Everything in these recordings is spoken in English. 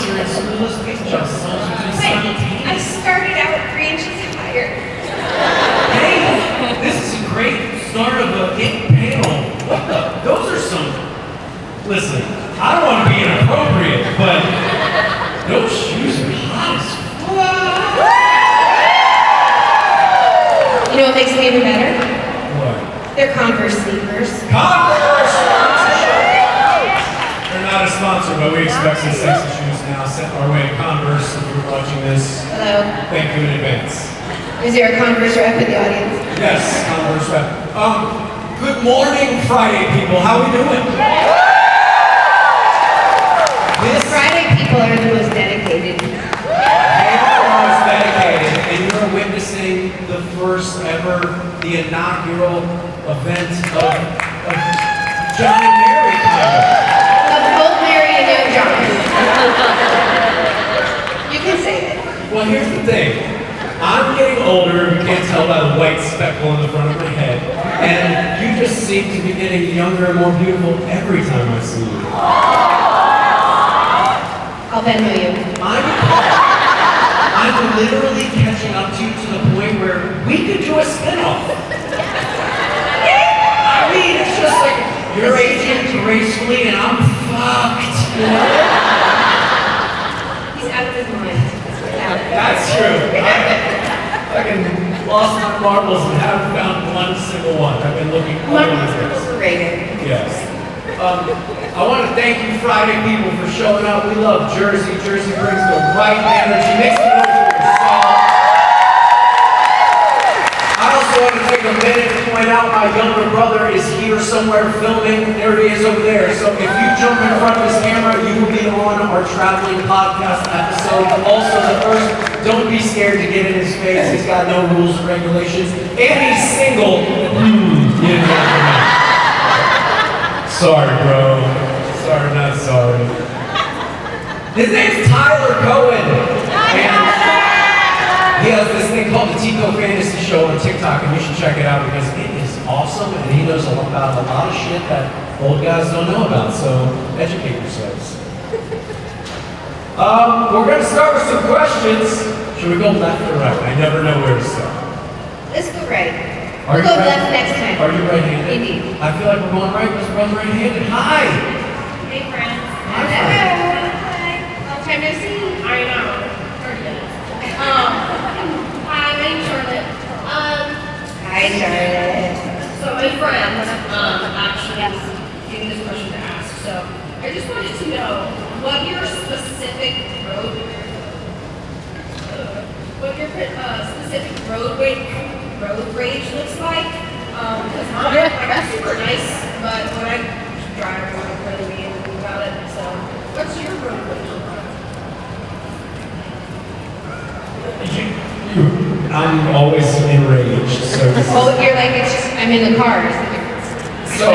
insurance, so those paint jobs as long as we do simultaneously. I started out 3 inches higher. Hey, this is a great start of a hit panel. Those are some. Listen, I don't want to be inappropriate, but those shoes are hot as fuck. You know what makes me even better? What? They're Converse sneakers. Converse sponsorship. They're not a sponsor, but we expect some sexy shoes now. Sent our way to Converse. If you're watching this, Hello. thank you in advance. Is there a Converse rep in the audience? Yes, Converse rep. Good morning, Friday people. How we doing? Friday people are the most dedicated. They are the most dedicated, and you're witnessing the first ever, the inaugural event of John and Mary, kind Of both Mary and Young John. You can say it. Well, here's the thing. I'm getting older, you can't tell by the white speckle in the front of my head, and you just seem to be getting younger and more beautiful every time I see you. I'll Venmo you. I'm literally catching up to you to the point where we could do a spin-off. I mean, it's just like you're aging gracefully and I'm fucked. You know? He's out of his mind. That's true. I fucking lost my marbles and haven't found one single one. I've been looking all over the place. Overrated. Yes. I want to thank you, Friday people, for showing up. We love Jersey. Jersey brings the right energy. Make some noise for yourself. I also want to take a minute to point out my younger brother is here somewhere filming. There he is over there. So if you jump in front of his camera, you will be on our traveling podcast episode. Also, the first, don't be scared to get in his face. He's got no rules and regulations. And he's single. You know. Sorry, bro. Sorry, not sorry. His name's Tyler Cohen. And he has this thing called the Tico Fantasy Show on TikTok, and you should check it out because it is awesome, and he knows about a lot of shit that old guys don't know about, so educate yourselves. We're going to start with some questions. Should we go left or right? I never know where to start. Let's go right. Are We'll you go right? left next time. Are you right-handed? Indeed. I feel like we're going right because we're both right-handed. Hi! Hey, friends. Hi, Hello. friend. Hi. Long time no see. I know. 30 minutes. Hi, my name's Charlotte. Hi, Charlotte. So my friend actually gave me this question to ask. So I just wanted to know what your specific road rage looks like. Because mine, I'm super nice, but when I drive, I don't really be anything about it. So what's your road rage look like? I'm always enraged, so Oh, you're like, it's just, I'm in the car. So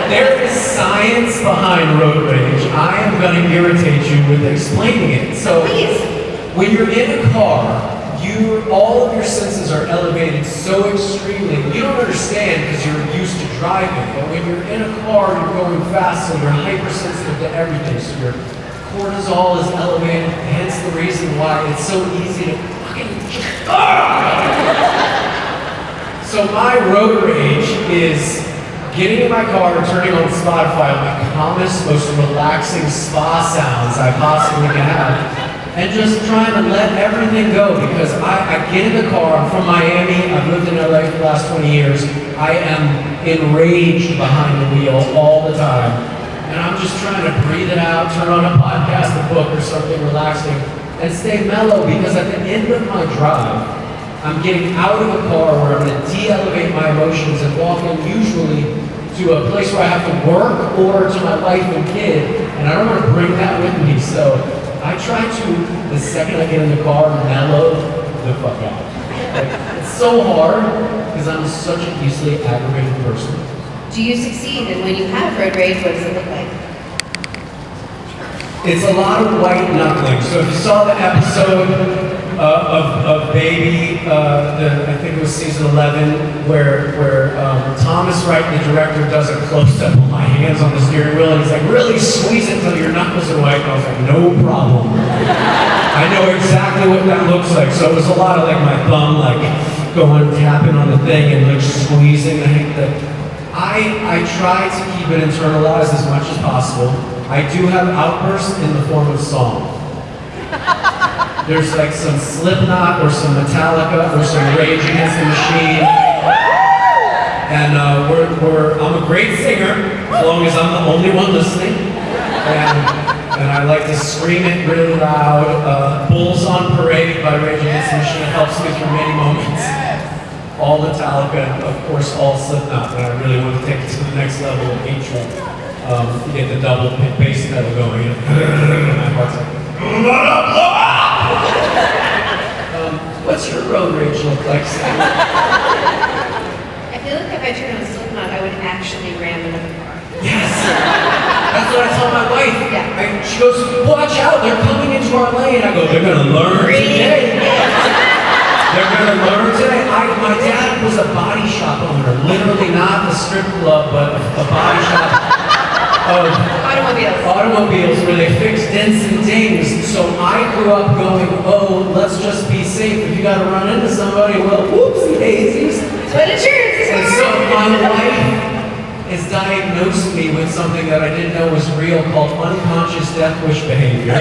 there is science behind road rage. I am going to irritate you with explaining it. So Please. when you're in a car, all of your senses are elevated so extremely. You don't understand because you're used to driving, but when you're in a car, you're going fast, so you're hypersensitive to everything. So your cortisol is elevated, hence the reason why it's so easy to fucking So my road rage is getting in my car and turning on Spotify on the calmest, most relaxing spa sounds I possibly can have. And just trying to let everything go because I get in the car, I'm from Miami, I've lived in LA for the last 20 years. I am enraged behind the wheel all the time. And I'm just trying to breathe it out, turn on a podcast, a book, or something relaxing, and stay mellow because at the end of my drive, I'm getting out of the car where I'm going to de-elevate my emotions and walk in usually to a place where I have to work or to my wife and kid, and I don't want to bring that with me, so I try to, the second I get in the car, mellow the fuck out. Like, it's so hard because I'm such an easily aggravated person. Do you succeed? And when you have road rage, what does it look like? It's a lot of white knuckling. So if you saw the episode of Baby, I think it was season 11, where Thomas Wright, the director, does a close-up of my hands on the steering wheel, and he's like, really squeeze it until your knuckles are white. And I was like, no problem. I know exactly what that looks like. So it was a lot of like my thumb, like going tapping on the thing and like squeezing the. I try to keep it internalized as much as possible. I do have outbursts in the form of song. There's like some Slipknot or some Metallica or some Rage Against the Machine. And I'm a great singer, as long as I'm the only one listening. And I like to scream it really loud. Bulls on Parade by Rage Against the Machine helps me through many moments. All Metallica, and of course all Slipknot, but I really want to take it to the next level of hatred. Get the double bass pedal going. My heart's like, blow up! What's your road rage look like, Sam? I feel like if I turn on Slipknot, I would actually ram another car. Yes! That's what I tell my wife. Yeah. She goes, watch out, they're coming into our lane. I go, they're gonna learn today. They're gonna learn today. My dad was a body shop owner, literally not a strip club, but a body shop. Of automobiles where they fix dents and dings. So I grew up going, oh, let's just be safe. If you got to run into somebody, well, whoopsie daisies. That's what insurance is And for. so my wife has diagnosed me with something that I didn't know was real called unconscious death wish behavior.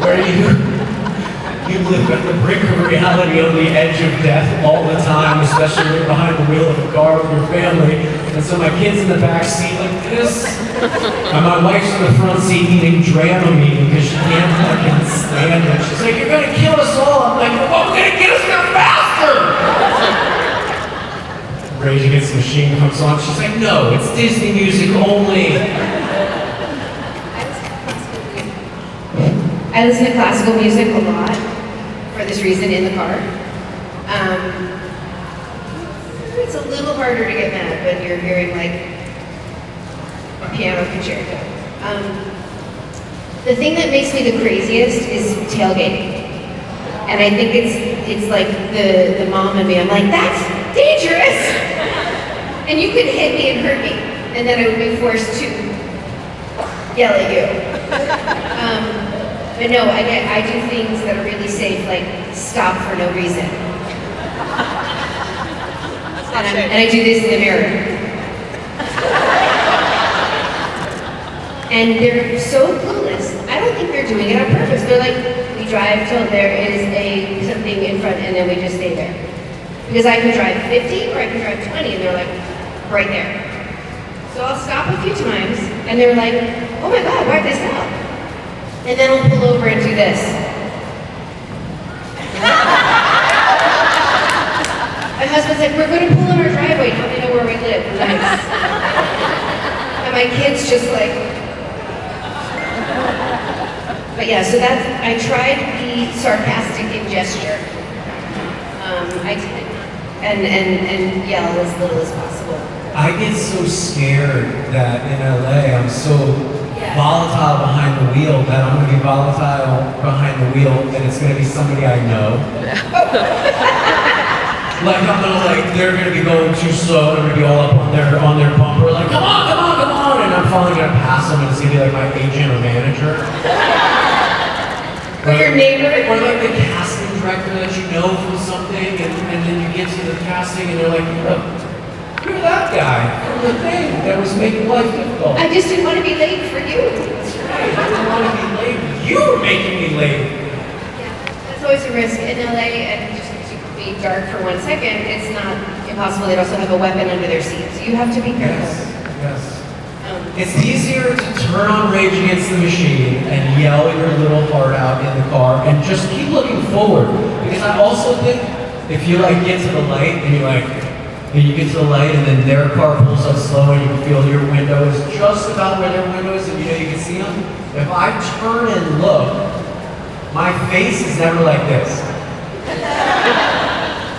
Where you live at the brink of reality on the edge of death all the time, especially right behind the wheel of a car with your family. And so my kid's in the back seat like this, and my wife's in the front seat eating Dramamine because she can't fucking stand it. She's like, you're gonna kill us all. I'm like, oh, we're gonna get us there faster! Rage Against the Machine comes on. She's like, no, it's Disney music only. I listen to classical music a lot for this reason in the car. It's a little harder to get mad when you're hearing like a piano concerto. The thing that makes me the craziest is tailgating. And I think it's like the mom in me. I'm like, that's dangerous! And you could hit me and hurt me. And then I would be forced to yell at you. But no, I do things that are really safe, like stop for no reason. And I do this in the mirror. And they're so clueless. I don't think they're doing it on purpose. They're like, we drive till there is something in front and then we just stay there. Because I can drive 50 or I can drive 20 and they're like, right there. So I'll stop a few times and they're like, oh my God, why'd they stop? And then I'll pull over and do this. My husband's like, we're going to pull in our driveway. Now they know where we live. Nice. And my kid's just like... But yeah, so I try to be sarcastic in gesture. And yell as little as possible. I get so scared that in LA I'm so volatile behind the wheel that I'm going to be volatile behind the wheel and it's going to be somebody I know. Like I'm going to they're going to be going too slow and I'm going to be all up on their bumper like, come on, and I'm finally going to pass them and it's going to be like my agent or manager. Or your neighbor. Or like the casting director that you know from something and then you get to the casting and they're like, you're that guy from the thing that was making life difficult. I just didn't want to be late for you. That's right, I didn't want to be late. You were making me late. Yeah, that's always a risk in LA, and just to be dark for 1 second, it's not impossible. They'd also have a weapon under their seat, so you have to be careful. Yes. It's easier to turn on Rage Against the Machine and yell your little heart out in the car and just keep looking forward. Because I also think if you get to the light and you get to the light and then their car pulls up slow and you can feel your window is just about where their window is and you know you can see them. If I turn and look, my face is never like this.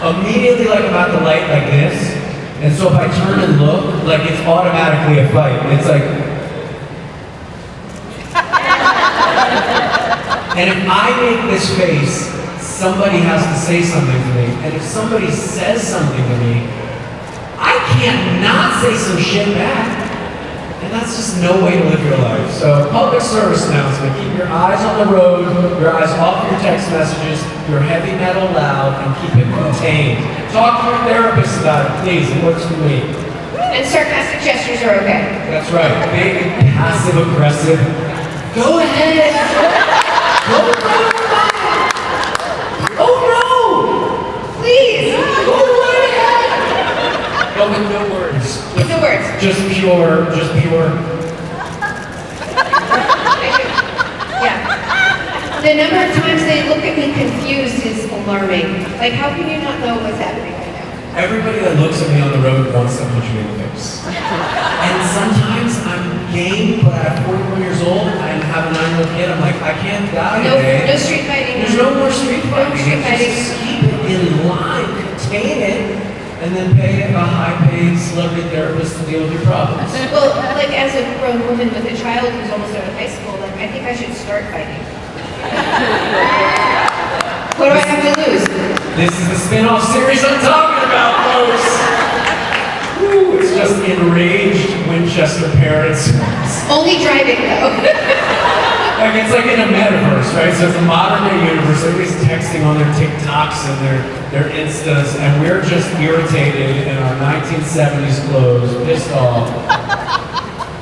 Immediately I'm at the light like this. And so if I turn and look, it's automatically a fight. It's like, And if I make this face, somebody has to say something to me. And if somebody says something to me, I can't not say some shit back. And that's just no way to live your life. So, public service announcement, keep your eyes on the road, your eyes off your text messages, your heavy metal loud, and keep it contained. Talk to your therapist about it, please. It works for me. And sarcastic gestures are okay. That's right. Big, passive, aggressive. Go ahead. Go ahead. Oh no! Please. Go right ahead. But with no words. With no words. Just pure. Yeah. The number of times they look at me confused is alarming. Like, how can you not know what's happening right now? Everybody that looks at me on the road wants to punch me in the face. And sometimes I'm game, but at 41 years old and have a 9-year-old kid, I'm like, I can't die today. No street fighting. There's no more street fighting. No street fighting. Just keep it in line, contain it, and then pay a high-paid celebrity therapist to deal with your problems. Well, like as a grown woman with a child who's almost out of high school, like I think I should start fighting. What do I have to lose? This is the spin-off series I'm talking about, folks. Woo, it's just enraged Winchester parents. Only driving though. Like it's like in a metaverse, right? So it's a modern day universe. Everybody's texting on their TikToks and their Instas, and we're just irritated in our 1970s clothes, pissed off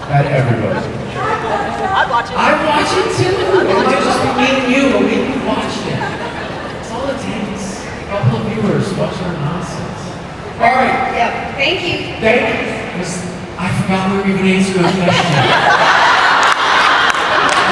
at everybody. I'm watching. I watch it too. It might just be me and you, but we can watch it. That's all it takes. A couple of viewers watch our nonsense. All right. Yep. Thank you. Thank you. I forgot we were even answering a question.